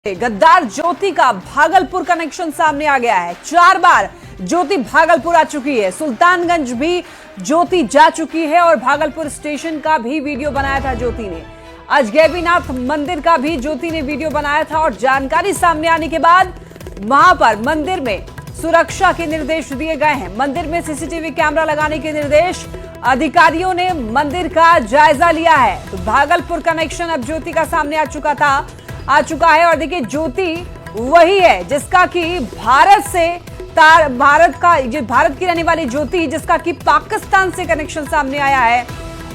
गद्दार ज्योति का भागलपुर कनेक्शन सामने आ गया है। 4 बार ज्योति भागलपुर आ चुकी है। सुल्तानगंज भी ज्योति जा चुकी है और भागलपुर स्टेशन का भी वीडियो बनाया था ज्योति ने। अजगैबीनाथ मंदिर का भी ज्योति ने वीडियो बनाया था और जानकारी सामने आने के बाद वहां पर मंदिर में सुरक्षा के निर्देश दिए गए हैं। मंदिर में सीसीटीवी कैमरा लगाने के निर्देश, अधिकारियों ने मंदिर का जायजा लिया है। तो भागलपुर कनेक्शन अब ज्योति का सामने आ चुका है और देखिए ज्योति वही है जिसका कि भारत की रहने वाली ज्योति जिसका कि पाकिस्तान से कनेक्शन सामने आया है।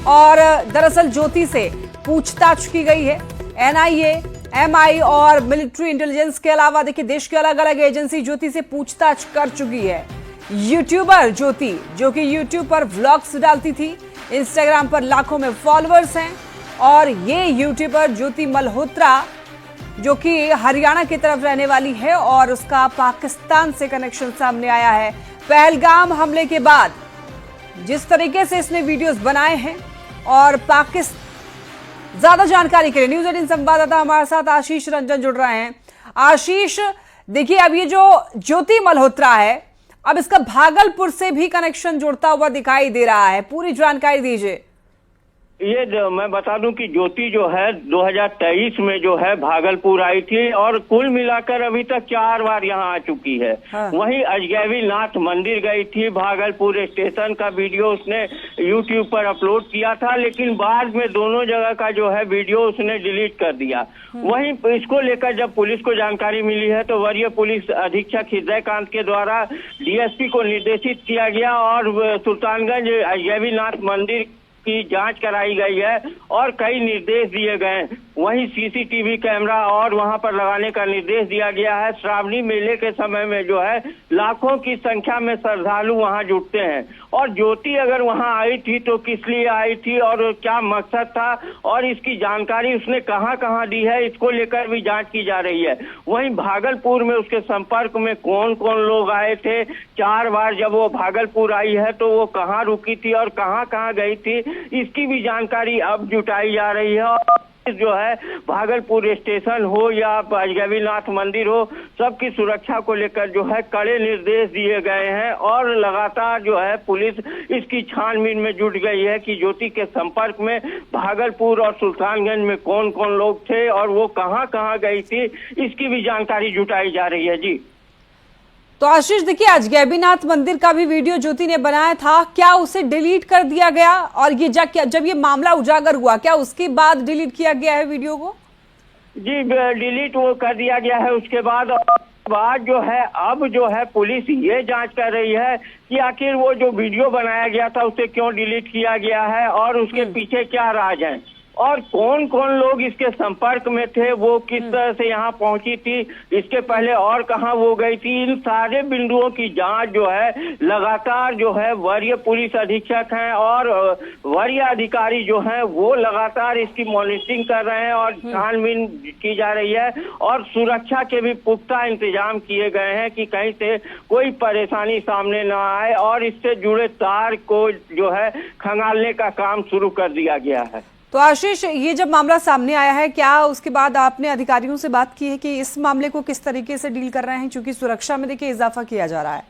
और दरअसल ज्योति से पूछताछ की गई है। एनआईए, एमआई और मिलिट्री इंटेलिजेंस के अलावा देखिए देश की अलग अलग एजेंसी ज्योति से पूछताछ कर चुकी है। यूट्यूबर ज्योति जो कि यूट्यूब पर व्लॉग्स डालती थी, इंस्टाग्राम पर लाखों में फॉलोअर्स हैं और ये यूट्यूबर ज्योति मल्होत्रा जो कि हरियाणा की तरफ रहने वाली है और उसका पाकिस्तान से कनेक्शन सामने आया है। पहलगाम हमले के बाद जिस तरीके से इसने वीडियोस बनाए हैं और ज्यादा जानकारी के लिए न्यूज़ 18 संवाददाता हमारे साथ आशीष रंजन जुड़ रहे हैं। आशीष, देखिए अब ये जो ज्योति मल्होत्रा है अब इसका भागलपुर से भी कनेक्शन जुड़ता हुआ दिखाई दे रहा है, पूरी जानकारी दीजिए। ये मैं बता दूं कि ज्योति जो है 2023 में जो है भागलपुर आई थी और कुल मिलाकर अभी तक 4 बार यहाँ आ चुकी है। हाँ। वहीं अजगैबीनाथ मंदिर गई थी, भागलपुर स्टेशन का वीडियो उसने यूट्यूब पर अपलोड किया था, लेकिन बाद में दोनों जगह का जो है वीडियो उसने डिलीट कर दिया। वहीं इसको लेकर जब पुलिस को जानकारी मिली है तो वरीय पुलिस अधीक्षक हृदयकांत के द्वारा डीएसपी को निर्देशित किया गया और सुल्तानगंज अजगैबीनाथ मंदिर की जांच कराई गई है और कई निर्देश दिए गए। वहीं सीसीटीवी कैमरा और वहां पर लगाने का निर्देश दिया गया है। श्रावणी मेले के समय में जो है लाखों की संख्या में श्रद्धालु वहां जुटते हैं और ज्योति अगर वहां आई थी तो किस लिए आई थी और क्या मकसद था और इसकी जानकारी उसने कहां कहां दी है, इसको लेकर भी जांच की जा रही है। वहीं भागलपुर में उसके संपर्क में कौन कौन लोग आए थे, 4 बार जब वो भागलपुर आई है तो वो कहाँ रुकी थी और कहाँ कहाँ गई थी, इसकी भी जानकारी अब जुटाई जा रही है। और जो है भागलपुर स्टेशन हो या अजगैबीनाथ मंदिर हो, सबकी सुरक्षा को लेकर जो है कड़े निर्देश दिए गए हैं और लगातार जो है पुलिस इसकी छानबीन में जुट गई है कि ज्योति के संपर्क में भागलपुर और सुल्तानगंज में कौन कौन लोग थे और वो कहां कहां गई थी, इसकी भी जानकारी जुटाई जा रही है। जी तो आशीष, देखिए अजगैबीनाथ मंदिर का भी वीडियो ज्योति ने बनाया था, क्या उसे डिलीट कर दिया गया और ये जब ये मामला उजागर हुआ क्या उसके बाद डिलीट किया गया है वीडियो को? जी डिलीट वो कर दिया गया है उसके बाद जो है अब जो है पुलिस ये जांच कर रही है कि आखिर वो जो वीडियो बनाया गया था उसे क्यों डिलीट किया गया है और उसके पीछे क्या राज है और कौन कौन लोग इसके संपर्क में थे, वो किस तरह से यहाँ पहुंची थी, इसके पहले और कहाँ वो गई थी। इन सारे बिंदुओं की जांच जो है लगातार जो है वरीय पुलिस अधीक्षक हैं और वरीय अधिकारी जो हैं वो लगातार इसकी मॉनिटरिंग कर रहे हैं और छानबीन की जा रही है और सुरक्षा के भी पुख्ता इंतजाम किए गए हैं कि कहीं से कोई परेशानी सामने न आए और इससे जुड़े तार को जो है खंगालने का काम शुरू कर दिया गया है। तो आशीष, ये जब मामला सामने आया है क्या उसके बाद आपने अधिकारियों से बात की है कि इस मामले को किस तरीके से डील कर रहे हैं, क्योंकि सुरक्षा में देखिए इजाफा किया जा रहा है?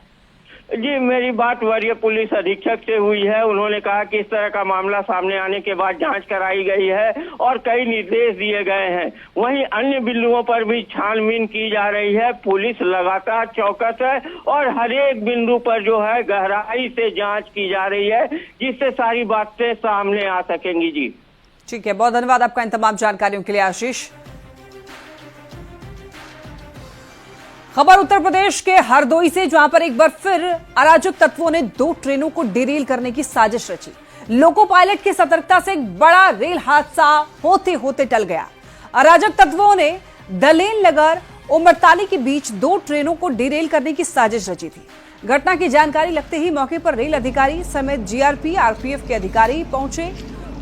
जी मेरी बात वरीय पुलिस अधीक्षक से हुई है। उन्होंने कहा कि इस तरह का मामला सामने आने के बाद जांच कराई गई है और कई निर्देश दिए गए हैं। वहीं अन्य बिंदुओं पर भी छानबीन की जा रही है। पुलिस लगातार चौकस है और हर एक बिंदु पर जो है गहराई से जांच की जा रही है जिससे सारी बातें सामने आ सकेंगी। जी ठीक है, बहुत धन्यवाद आपका इन तमाम जानकारियों के लिए आशीष। खबर उत्तर प्रदेश के हरदोई से, जहां पर एक बार फिर अराजक तत्वों ने 2 ट्रेनों को डिरेल करने की साजिश रची। लोको पायलट की सतर्कता से एक बड़ा रेल हादसा होते होते टल गया। अराजक तत्वों ने दलेन नगर उमरताली के बीच 2 ट्रेनों को डिरेल करने की साजिश रची थी। घटना की जानकारी लगते ही मौके पर रेल अधिकारी समेत जीआरपी, आरपीएफ के अधिकारी पहुंचे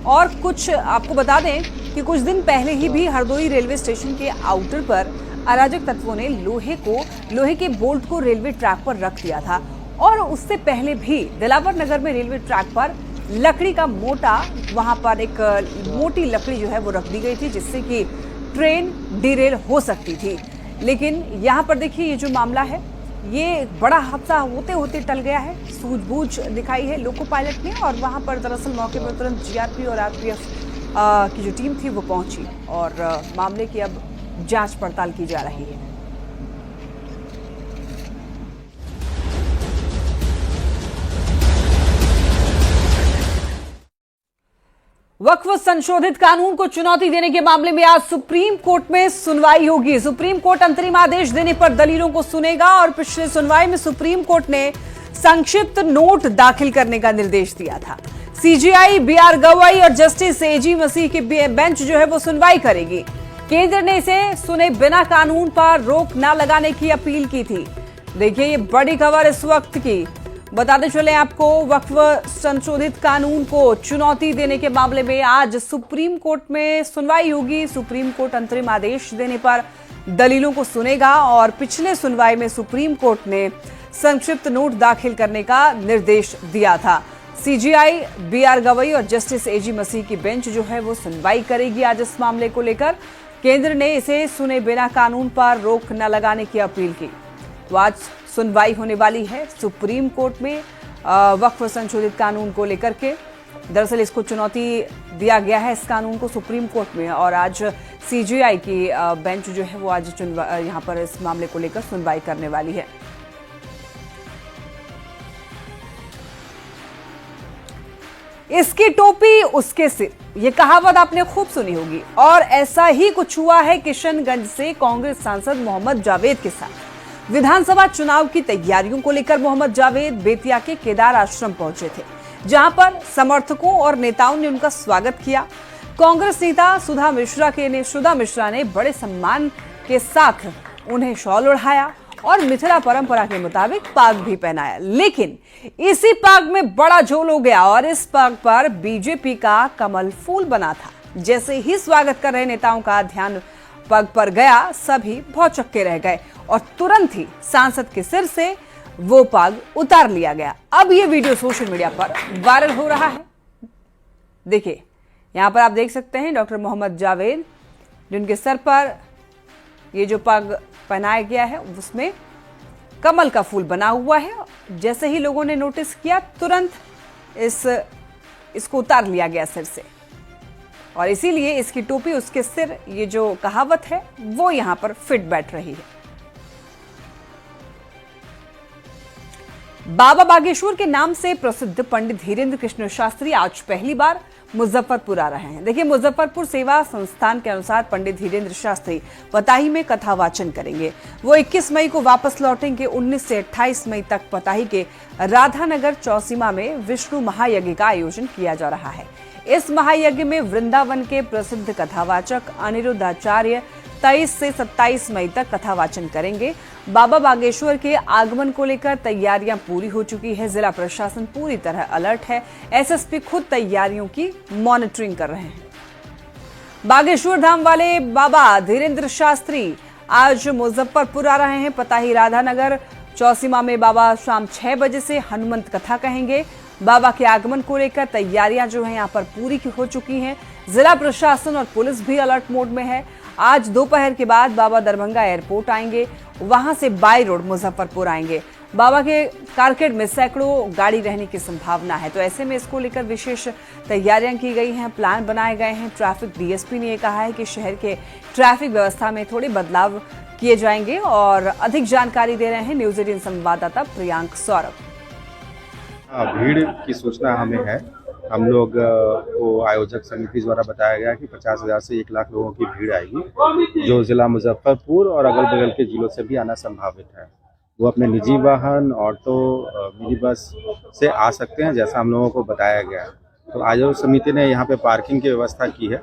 और कुछ आपको बता दें कि कुछ दिन पहले ही भी हरदोई रेलवे स्टेशन के आउटर पर अराजक तत्वों ने लोहे के बोल्ट को रेलवे ट्रैक पर रख दिया था और उससे पहले भी दिलावर नगर में रेलवे ट्रैक पर लकड़ी का वहां पर एक मोटी लकड़ी जो है वो रख दी गई थी, जिससे कि ट्रेन डिरेल हो सकती थी। लेकिन यहाँ पर देखिए ये जो मामला है ये बड़ा हादसा होते होते टल गया है। सूझबूझ दिखाई है लोको पायलट ने और वहां पर दरअसल मौके पर तुरंत जीआरपी और आरपीएफ की जो टीम थी वो पहुंची और मामले की अब जांच पड़ताल की जा रही है। वक्फ संशोधित कानून को चुनौती देने के मामले में आज सुप्रीम कोर्ट में सुनवाई होगी। सुप्रीम कोर्ट अंतरिम आदेश देने पर दलीलों को सुनेगा और पिछले सुनवाई में सुप्रीम कोर्ट ने संक्षिप्त नोट दाखिल करने का निर्देश दिया था। सीजेआई बीआर गवई और जस्टिस एजी मसीह की बेंच जो है वो सुनवाई करेगी। केंद्र ने इसे सुने बिना कानून पर रोक न लगाने की अपील की थी। देखिए ये बड़ी खबर इस वक्त की, बताते चले आपको, वक्फ संशोधित कानून को चुनौती देने के मामले में आज सुप्रीम कोर्ट में सुनवाई होगी। सुप्रीम कोर्ट अंतरिम आदेश देने पर दलीलों को सुनेगा और पिछले सुनवाई में सुप्रीम कोर्ट ने संक्षिप्त नोट दाखिल करने का निर्देश दिया था। सीजेआई बीआर गवई और जस्टिस एजी मसीह की बेंच जो है वो सुनवाई करेगी आज इस मामले को लेकर। केंद्र ने इसे सुने बिना कानून पर रोक न लगाने की अपील की। तो आज सुनवाई होने वाली है सुप्रीम कोर्ट में वक्फ संशोधित कानून को लेकर के। दरअसल इसको चुनौती दिया गया है इस कानून को सुप्रीम कोर्ट में और आज सीजेआई की बेंच जो है वो आज यहां पर इस मामले को लेकर सुनवाई करने वाली है। इसकी टोपी उसके सिर, ये कहावत आपने खूब सुनी होगी और ऐसा ही कुछ हुआ है किशनगंज से कांग्रेस सांसद मोहम्मद जावेद के साथ। विधानसभा चुनाव की तैयारियों को लेकर मोहम्मद जावेद बेतिया के केदार आश्रम पहुंचे थे, जहां पर समर्थकों और नेताओं ने उनका स्वागत किया। कांग्रेस नेता सुधा मिश्रा ने बड़े सम्मान के साथ उन्हें शॉल ओढ़ाया और मिथिला परंपरा के मुताबिक पाग भी पहनाया। लेकिन इसी पाग में बड़ा झोल हो गया और इस पाग पर बीजेपी का कमल फूल बना था। जैसे ही स्वागत कर रहे नेताओं का ध्यान पग पर गया, सभी भौचक्के रह गए और तुरंत ही सांसद के सिर से वो पग उतार लिया गया। अब ये वीडियो सोशल मीडिया पर वायरल हो रहा है। देखिए यहां पर आप देख सकते हैं डॉक्टर मोहम्मद जावेद, जिनके सर पर ये जो पग पहनाया गया है उसमें कमल का फूल बना हुआ है। जैसे ही लोगों ने नोटिस किया तुरंत इसको उतार लिया गया सिर से और इसीलिए इसकी टोपी उसके सिर, ये जो कहावत है वो यहां पर फिट बैठ रही है। बाबा बागेश्वर के नाम से प्रसिद्ध पंडित धीरेन्द्र कृष्ण शास्त्री आज पहली बार मुजफ्फरपुर आ रहे हैं। देखिए मुजफ्फरपुर सेवा संस्थान के अनुसार पंडित धीरेन्द्र शास्त्री पताही में कथा वाचन करेंगे। वो 21 मई को वापस लौटेंगे। 19 से 28 मई तक पताही के राधानगर चौसीमा में विष्णु महायज्ञ का आयोजन किया जा रहा है। इस महायज्ञ में वृंदावन के प्रसिद्ध कथावाचक अनिरुद्धाचार्य 23 से 27 मई तक कथा वाचन करेंगे। बाबा बागेश्वर के आगमन को लेकर तैयारियां पूरी हो चुकी है। जिला प्रशासन पूरी तरह अलर्ट है। एसएसपी खुद तैयारियों की मॉनिटरिंग कर रहे हैं। बागेश्वर धाम वाले बाबा धीरेन्द्र शास्त्री आज मुजफ्फरपुर आ रहे हैं। पताही राधानगर चौसीमा में बाबा शाम 6 बजे से हनुमंत कथा कहेंगे। बाबा के आगमन को लेकर तैयारियां जो है यहाँ पर पूरी हो चुकी हैं। जिला प्रशासन और पुलिस भी अलर्ट मोड में है। आज दोपहर के बाद बाबा दरभंगा एयरपोर्ट आएंगे, वहां से बाई रोड मुजफ्फरपुर आएंगे। बाबा के कारकेड में सैकड़ों गाड़ी रहने की संभावना है, तो ऐसे में इसको लेकर विशेष तैयारियां की गई हैं, प्लान बनाए गए हैं। ट्रैफिक डीएसपी ने कहा है कि शहर के ट्रैफिक व्यवस्था में थोड़े बदलाव किए जाएंगे और अधिक जानकारी दे रहे हैं न्यूज 18 संवाददाता प्रियांक सौरभ। भीड़ की सूचना हमें है। हम लोग को आयोजक समिति द्वारा बताया गया कि 50,000 से 1 लाख लोगों की भीड़ आएगी, जो जिला मुजफ्फरपुर और अगल बगल के जिलों से भी आना संभावित है। वो अपने निजी वाहन, ऑटो, मिनी बस से आ सकते हैं, जैसा हम लोगों को बताया गया। तो आयोजक समिति ने यहाँ पे पार्किंग की व्यवस्था की है।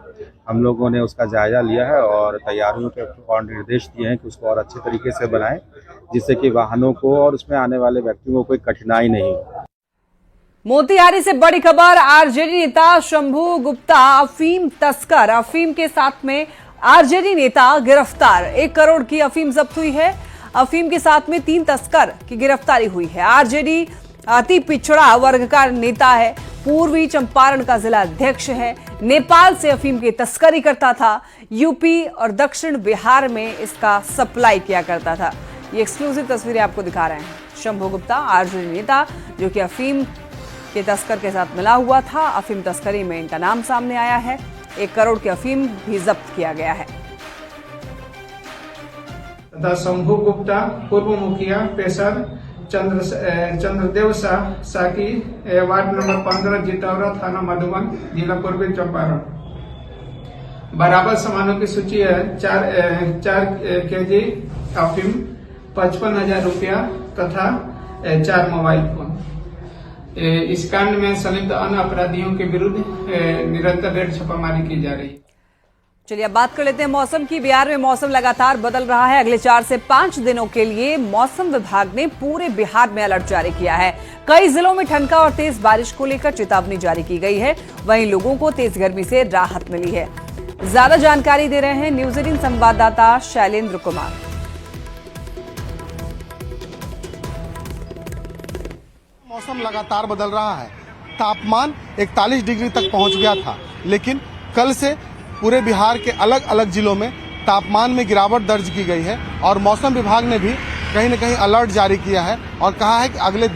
हम लोगों ने उसका जायजा लिया है और तैयारियों के और निर्देश दिए हैं कि उसको और अच्छे तरीके से बनाएं, जिससे कि वाहनों को और उसमें आने वाले व्यक्तियों को कोई कठिनाई नहीं हो। मोतिहारी से बड़ी खबर, आरजेडी नेता शंभू गुप्ता अफीम तस्कर, अफीम के साथ में आरजेडी नेता गिरफ्तार। 1 करोड़ की अफीम जब्त हुई है। अफीम के साथ में 3 तस्कर की गिरफ्तारी हुई है। आरजेडी अति पिछड़ा वर्ग का नेता है, पूर्वी चंपारण का जिला अध्यक्ष है। नेपाल से अफीम की तस्करी करता था। यूपी और दक्षिण बिहार में इसका सप्लाई किया करता था। ये एक्सक्लूसिव तस्वीरें आपको दिखा रहे हैं। शंभू गुप्ता आरजेडी नेता जो कि अफीम के तस्कर के साथ मिला हुआ था। अफीम तस्करी में इनका नाम सामने आया है। 1 करोड़ की अफीम भी जब्त किया गया है। तथा शंभू गुप्ता पूर्व मुखिया पेशर चंद्रदेव साकी वार्ड नंबर 15 जितौरा थाना मधुबन जिला पूर्वी चंपारण। बराबर सामानों की सूची है 4 केजी अफीम, 55,000 रुपया तथा 4 मोबाइल फोन। इस कांड में संलिप्त अन्य अपराधियों के विरुद्ध निरंतर रेड छापामारी की जा रही है। चलिए अब बात कर लेते हैं मौसम की। बिहार में मौसम लगातार बदल रहा है। अगले 4 से 5 दिनों के लिए मौसम विभाग ने पूरे बिहार में अलर्ट जारी किया है। कई जिलों में ठनका और तेज बारिश को लेकर चेतावनी जारी की गई है। वहीं लोगों को तेज गर्मी से राहत मिली है। ज्यादा जानकारी दे रहे हैं न्यूज 18 संवाददाता शैलेंद्र कुमार। मौसम लगातार बदल रहा है। तापमान 41 डिग्री तक पहुंच गया था, लेकिन कल से पूरे बिहार के अलग अलग जिलों में तापमान में गिरावट दर्ज की गई है और मौसम विभाग ने भी कहीं न कहीं अलर्ट जारी किया है और कहा है कि अगले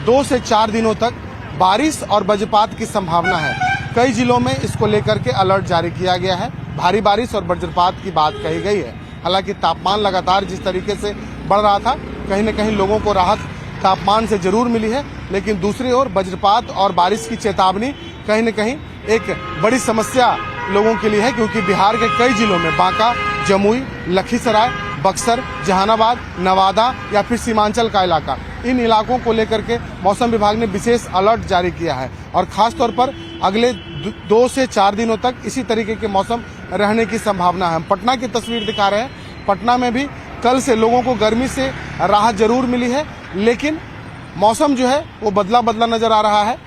2 से 4 दिनों तक बारिश और वज्रपात की संभावना है। कई जिलों में इसको लेकर के अलर्ट जारी किया गया है। भारी बारिश और वज्रपात की बात कही गई है। हालांकि तापमान लगातार जिस तरीके से बढ़ रहा था, कहीं न कहीं लोगों को राहत तापमान से जरूर मिली है, लेकिन दूसरी ओर वज्रपात और बारिश की चेतावनी कहीं न कहीं एक बड़ी समस्या लोगों के लिए है, क्योंकि बिहार के कई जिलों में बांका, जमुई, लखीसराय, बक्सर, जहानाबाद, नवादा या फिर सीमांचल का इलाका, इन इलाकों को लेकर के मौसम विभाग ने विशेष अलर्ट जारी किया है और खासतौर पर अगले 2 से 4 दिनों तक इसी तरीके के मौसम रहने की संभावना है। हम पटना की तस्वीर दिखा रहे हैं। पटना में भी कल से लोगों को गर्मी से राहत जरूर मिली है, लेकिन मौसम जो है वो बदला बदला नजर आ रहा है।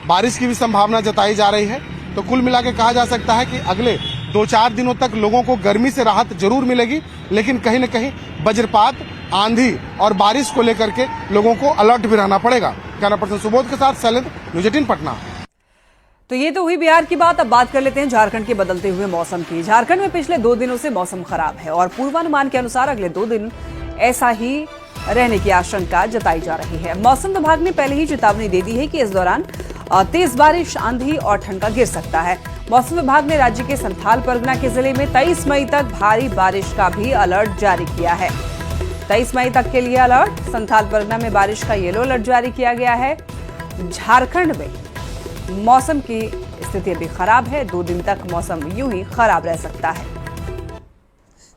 बारिश की भी संभावना जताई जा रही है। तो कुल मिला के कहा जा सकता है कि अगले 2-4 दिनों तक लोगों को गर्मी से राहत जरूर मिलेगी, लेकिन कहीं न कहीं वज्रपात, आंधी और बारिश को लेकर के लोगों को अलर्ट भी रहना पड़ेगा। कैमरा पर्सन सुबोध के साथ शैलेंद्र, न्यूज 18 पटना। तो ये तो हुई बिहार की बात। अब बात कर लेते हैं झारखंड के बदलते हुए मौसम की। झारखंड में पिछले 2 दिनों से मौसम खराब है और पूर्वानुमान के अनुसार अगले 2 दिन ऐसा ही रहने की आशंका जताई जा रही है। मौसम विभाग ने पहले ही चेतावनी दे दी है कि इस दौरान तेज बारिश, आंधी और ठनका गिर सकता है। मौसम विभाग ने राज्य के संथाल परगना के जिले में 23 मई तक भारी बारिश का भी अलर्ट जारी किया है। 23 मई तक के लिए अलर्ट। संथाल परगना में बारिश का येलो अलर्ट जारी किया गया है। झारखंड में मौसम की स्थिति अभी खराब है। 2 दिन तक मौसम यूं ही खराब रह सकता है।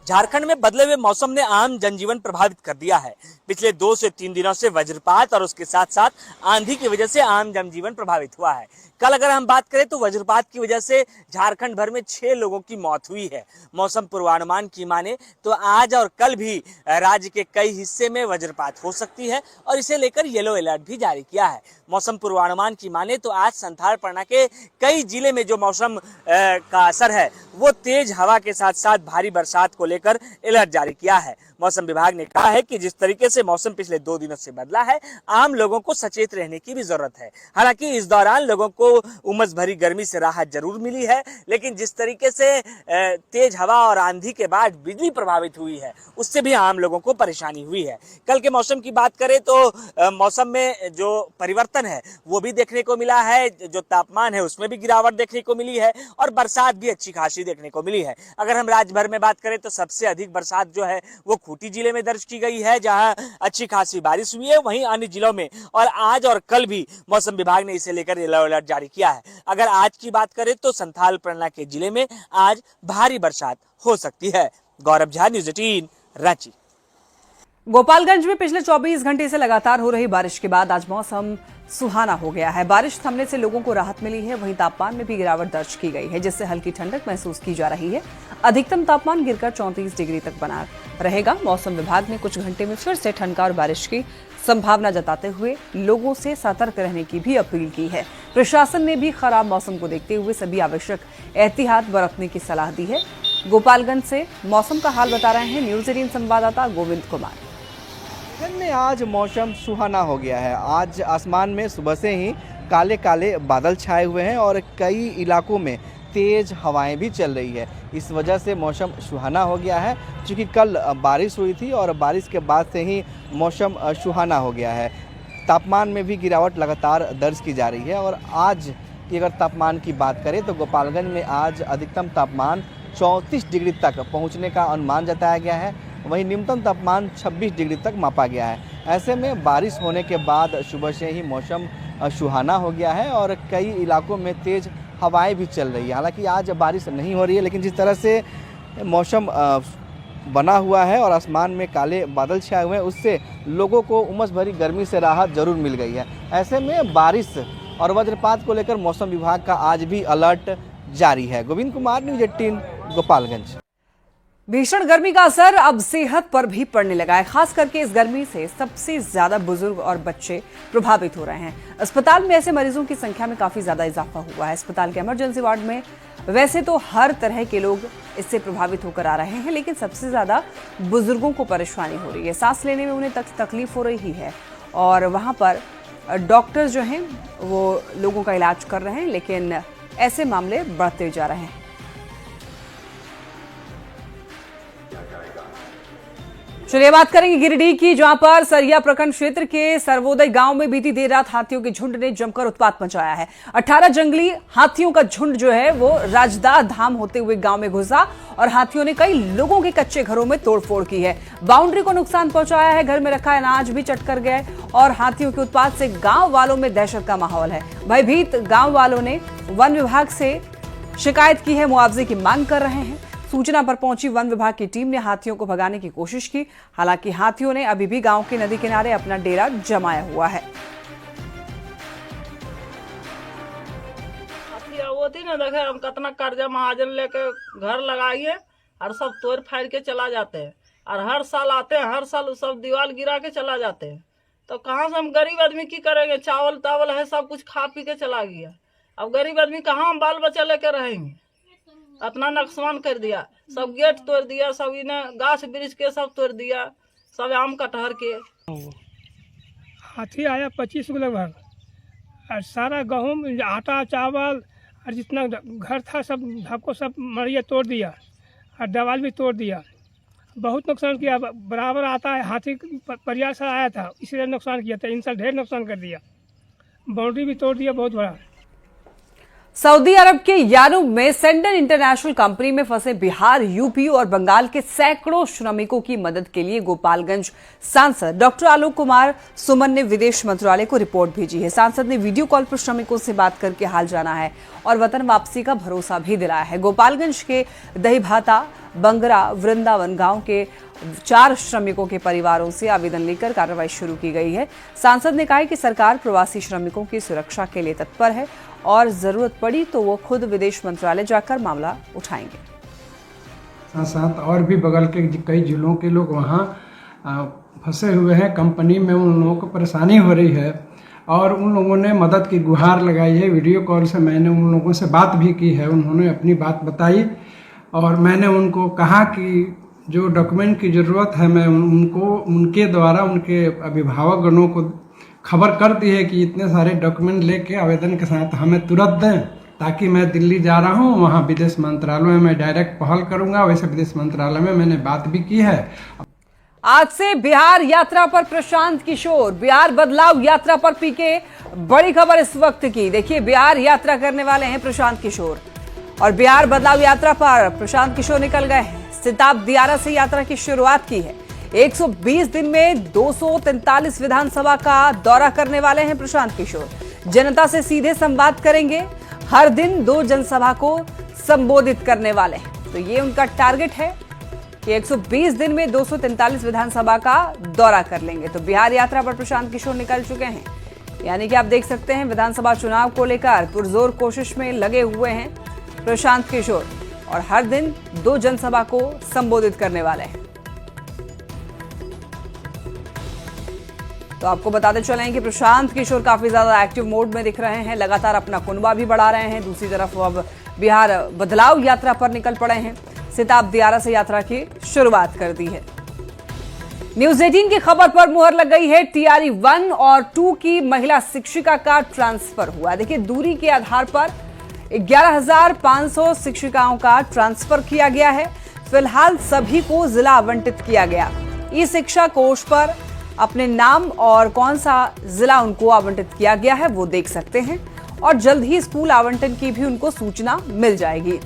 झारखंड में बदले हुए मौसम ने आम जनजीवन प्रभावित कर दिया है। पिछले 2 से 3 दिनों से वज्रपात और उसके साथ साथ आंधी की वजह से आम जनजीवन प्रभावित हुआ है। कल अगर हम बात करें तो वज्रपात की वजह से झारखंड भर में 6 लोगों की मौत हुई है। मौसम पूर्वानुमान की माने तो आज और कल भी राज्य के कई हिस्से में वज्रपात हो सकती है और इसे लेकर येलो अलर्ट भी जारी किया है। मौसम पूर्वानुमान की माने तो आज संथाल परगना के कई जिले में जो मौसम का असर है वो तेज हवा के साथ साथ भारी बरसात को लेकर अलर्ट जारी किया है। मौसम विभाग ने कहा है कि जिस तरीके से मौसम पिछले 2 दिनों से बदला है, आम लोगों को सचेत रहने की भी जरूरत है। हालांकि इस दौरान लोगों को उमस भरी गर्मी से राहत जरूर मिली है, लेकिन जिस तरीके से तेज हवा और आंधी के बाद बिजली प्रभावित हुई है, उससे भी आम लोगों को परेशानी हुई है। कल के मौसम की बात करें तो मौसम में जो परिवर्तन है वो भी देखने को मिला है। जो तापमान है उसमें भी गिरावट देखने को मिली है और बरसात भी अच्छी खासी देखने को मिली है। अगर हम राज्य भर में बात करें तो सबसे अधिक बरसात जो है वो खूंटी जिले में दर्ज की गई है, जहां अच्छी खासी बारिश हुई है। वहीं अन्य जिलों में और आज और कल भी मौसम विभाग ने इसे लेकर येलो अलर्ट जारी किया है। अगर आज की बात करें तो संथाल परगना के जिले में आज भारी बरसात हो सकती है। गौरव झा, न्यूज 18, रांची। गोपालगंज में पिछले 24 घंटे से लगातार हो रही बारिश के बाद आज मौसम सुहाना हो गया है। बारिश थमने से लोगों को राहत मिली है। वहीं तापमान में भी गिरावट दर्ज की गई है, जिससे हल्की ठंडक महसूस की जा रही है। अधिकतम तापमान गिरकर 34 डिग्री तक बना रहेगा। मौसम विभाग ने कुछ घंटे में फिर से ठनका और बारिश की संभावना जताते हुए लोगों से सतर्क रहने की भी अपील की है। प्रशासन ने भी खराब मौसम को देखते हुए सभी आवश्यक एहतियात बरतने की सलाह दी है। गोपालगंज से मौसम का हाल बता रहे हैं न्यूज 18 संवाददाता गोविंद कुमार। में आज मौसम सुहाना हो गया है। आज आसमान में सुबह से ही काले काले बादल छाए हुए हैं और कई इलाकों में तेज़ हवाएं भी चल रही है। इस वजह से मौसम सुहाना हो गया है, क्योंकि कल बारिश हुई थी और बारिश के बाद से ही मौसम सुहाना हो गया है। तापमान में भी गिरावट लगातार दर्ज की जा रही है और आज की अगर तापमान की बात करें तो गोपालगंज में आज अधिकतम तापमान 34 डिग्री तक पहुंचने का अनुमान जताया गया है। वहीं न्यूनतम तापमान 26 डिग्री तक मापा गया है। ऐसे में बारिश होने के बाद सुबह से ही मौसम सुहाना हो गया है और कई इलाकों में तेज़ हवाएं भी चल रही है। हालांकि आज बारिश नहीं हो रही है, लेकिन जिस तरह से मौसम बना हुआ है और आसमान में काले बादल छाए हुए हैं, उससे लोगों को उमस भरी गर्मी से राहत जरूर मिल गई है। ऐसे में बारिश और वज्रपात को लेकर मौसम विभाग का आज भी अलर्ट जारी है। गोविंद कुमार, न्यूज़ 18 गोपालगंज। भीषण गर्मी का असर अब सेहत पर भी पड़ने लगा है। खास करके इस गर्मी से सबसे ज्यादा बुजुर्ग और बच्चे प्रभावित हो रहे हैं। अस्पताल में ऐसे मरीजों की संख्या में काफी ज्यादा इजाफा हुआ है। अस्पताल के इमरजेंसी वार्ड में वैसे तो हर तरह के लोग इससे प्रभावित होकर आ रहे हैं, लेकिन सबसे ज्यादा बुजुर्गों को परेशानी हो रही है। सांस लेने में उन्हें तकलीफ हो रही है और वहां पर डॉक्टर जो हैं वो लोगों का इलाज कर रहे हैं, लेकिन ऐसे मामले बढ़ते जा रहे हैं। चलिए बात करेंगे गिरिडीह की, जहां पर सरिया प्रखंड क्षेत्र के सर्वोदय गांव में बीती देर रात हाथियों के झुंड ने जमकर उत्पात मचाया है। 18 जंगली हाथियों का झुंड जो है वो राजदा धाम होते हुए गांव में घुसा और हाथियों ने कई लोगों के कच्चे घरों में तोड़फोड़ की है। बाउंड्री को नुकसान पहुंचाया है, घर में रखा अनाज भी चट कर गए और हाथियों के उत्पात से गांव वालों में दहशत का माहौल है। भयभीत गांव वालों ने वन विभाग से शिकायत की है, मुआवजे की मांग कर रहे हैं। सूचना पर पहुंची वन विभाग की टीम ने हाथियों को भगाने की कोशिश की। हालांकि हाथियों ने अभी भी गांव के नदी किनारे अपना डेरा जमाया हुआ है। होती ना, देखे हम कितना कर्जा महाजन लेके घर लगाइए और सब तोड़ फाड़ के चला जाते हैं और हर साल आते हैं, हर साल सब दीवार गिरा के चला जाते हैं। तो कहाँ से हम गरीब आदमी की करेंगे? चावल तावल है, सब कुछ खा पी के चला गया। अब गरीब आदमी कहाँ हम बाल बच्चा लेके रहेंगे? अपना नुकसान कर दिया, सब गेट तोड़ दिया, सब इन्हें गाछ वृक्ष के सब तोड़ दिया, सब आम कटहर के। हाथी आया 25 को लगभग और सारा गेहूँ, आटा, चावल और जितना घर था सब सबको सब मरिया तोड़ दिया और दीवार भी तोड़ दिया। बहुत नुकसान किया। बराबर आता है हाथी परिवार से आया था, इसलिए नुकसान किया था। इन साल ढेर नुकसान कर दिया, बाउंड्री भी तोड़ दिया बहुत बड़ा। सऊदी अरब के यानुब में सेंडन इंटरनेशनल कंपनी में फंसे बिहार, यूपी और बंगाल के सैकड़ों श्रमिकों की मदद के लिए गोपालगंज सांसद डॉक्टर आलोक कुमार सुमन ने विदेश मंत्रालय को रिपोर्ट भेजी है। सांसद ने वीडियो कॉल पर श्रमिकों से बात करके हाल जाना है और वतन वापसी का भरोसा भी दिलाया है। गोपालगंज के दहीभाता, बंगरा, वृंदावन गांव के 4 श्रमिकों के परिवारों से आवेदन लेकर कार्रवाई शुरू की गई है। सांसद ने कहा कि सरकार प्रवासी श्रमिकों की सुरक्षा के लिए तत्पर है और जरूरत पड़ी तो वो खुद विदेश मंत्रालय जाकर मामला उठाएंगे। साथ साथ और भी बगल के कई जिलों के लोग वहाँ फंसे हुए हैं। कंपनी में उन लोगों को परेशानी हो रही है और उन लोगों ने मदद की गुहार लगाई है। वीडियो कॉल से मैंने उन लोगों से बात भी की है, उन्होंने अपनी बात बताई और मैंने उनको कहा कि जो डॉक्यूमेंट की ज़रूरत है मैं उनको उनके द्वारा उनके अभिभावकगणों को खबर कर दी है कि इतने सारे डॉक्यूमेंट लेके आवेदन के साथ हमें तुरंत दें, ताकि मैं दिल्ली जा रहा हूँ, वहाँ विदेश मंत्रालय में मैं डायरेक्ट पहल करूँगा। वैसे विदेश मंत्रालय में मैंने बात भी की है। आज से बिहार यात्रा पर प्रशांत किशोर, बिहार बदलाव यात्रा पर पीके बड़ी खबर इस वक्त की। देखिए, बिहार यात्रा करने वाले हैं प्रशांत किशोर और बिहार बदलाव यात्रा पर प्रशांत किशोर निकल गए हैं। सिताब दियारा से यात्रा की शुरुआत की है। 120 दिन में 243 विधानसभा का दौरा करने वाले हैं प्रशांत किशोर। जनता से सीधे संवाद करेंगे, हर दिन 2 जनसभा को संबोधित करने वाले हैं। तो ये उनका टारगेट है कि 120 दिन में 243 विधानसभा का दौरा कर लेंगे। तो बिहार यात्रा पर प्रशांत किशोर निकल चुके हैं, यानी कि आप देख सकते हैं विधानसभा चुनाव को लेकर पुरजोर कोशिश में लगे हुए हैं प्रशांत किशोर और हर दिन 2 जनसभा को संबोधित करने वाले हैं। तो आपको बताते चलें कि प्रशांत किशोर काफी ज्यादा एक्टिव मोड में दिख रहे हैं, लगातार अपना कुनबा भी बढ़ा रहे हैं। दूसरी तरफ अब बिहार बदलाव यात्रा पर निकल पड़े हैं। सिताब दियारा से यात्रा की शुरुआत कर दी है। न्यूज 18 की खबर पर मुहर लग गई है। टीआरई 1 और 2 की महिला शिक्षिका का ट्रांसफर हुआ। देखिए, दूरी के आधार पर 11,500 शिक्षिकाओं का ट्रांसफर किया गया है। फिलहाल सभी को जिला आवंटित किया गया। ई शिक्षा कोष पर अपने नाम और कौन सा जिला उनको आवंटित किया गया है वो देख सकते हैं और जल्द ही स्कूल आवंटन की भी उनको सूचना मिल जाएगी।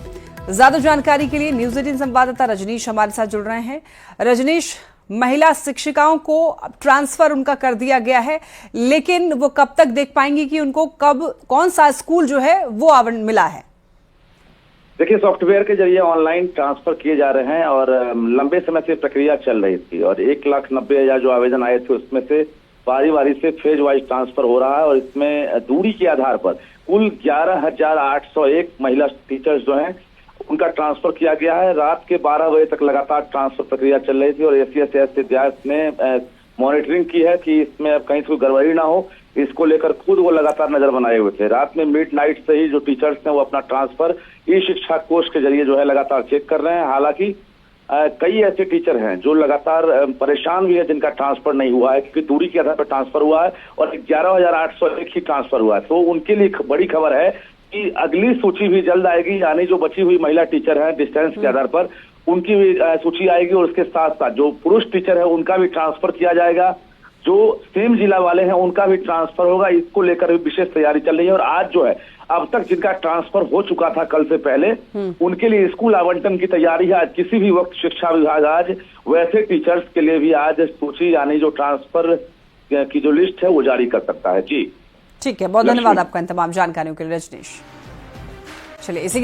ज्यादा जानकारी के लिए न्यूज 18 संवाददाता रजनीश हमारे साथ जुड़ रहे हैं। रजनीश, महिला शिक्षिकाओं को ट्रांसफर उनका कर दिया गया है, लेकिन वो कब तक देख पाएंगी कि उनको कब कौन सा स्कूल जो है वो मिला है? देखिए, सॉफ्टवेयर के जरिए ऑनलाइन ट्रांसफर किए जा रहे हैं और लंबे समय से प्रक्रिया चल रही थी और 1,90,000 जो आवेदन आए थे उसमें से बारी बारी से फेज वाइज ट्रांसफर हो रहा है और इसमें दूरी के आधार पर कुल 11,801 महिला टीचर्स जो हैं उनका ट्रांसफर किया गया है। रात के 12 बजे तक लगातार ट्रांसफर प्रक्रिया चल रही थी और एसीएस विद्यालय ने मॉनिटरिंग की है कि इसमें अब कहीं से कोई गड़बड़ी ना हो, इसको लेकर खुद वो लगातार नजर बनाए हुए थे। रात में मिडनाइट से ही जो टीचर्स हैं वो अपना ट्रांसफर ई शिक्षा कोष के जरिए जो है लगातार चेक कर रहे हैं। हालांकि कई ऐसे टीचर हैं जो लगातार परेशान भी है जिनका ट्रांसफर नहीं हुआ है क्योंकि दूरी के आधार पर ट्रांसफर हुआ है और 11,801 ही ट्रांसफर हुआ है। तो उनके लिए बड़ी खबर है कि अगली सूची भी जल्द आएगी, यानी जो बची हुई महिला टीचर है डिस्टेंस के आधार पर उनकी भी सूची आएगी और उसके साथ साथ जो पुरुष टीचर है उनका भी ट्रांसफर किया जाएगा। जो सेम जिला वाले हैं उनका भी ट्रांसफर होगा। इसको लेकर भी विशेष तैयारी चल रही है और आज जो है अब तक जिनका ट्रांसफर हो चुका था कल से पहले उनके लिए स्कूल आवंटन की तैयारी है। आज किसी भी वक्त शिक्षा विभाग आज वैसे टीचर्स के लिए भी आज सूची यानी जो ट्रांसफर की जो लिस्ट है वो जारी कर सकता है। जी ठीक है, बहुत धन्यवाद आपका इन तमाम जानकारियों के लिए रजनीश। चलिए इसी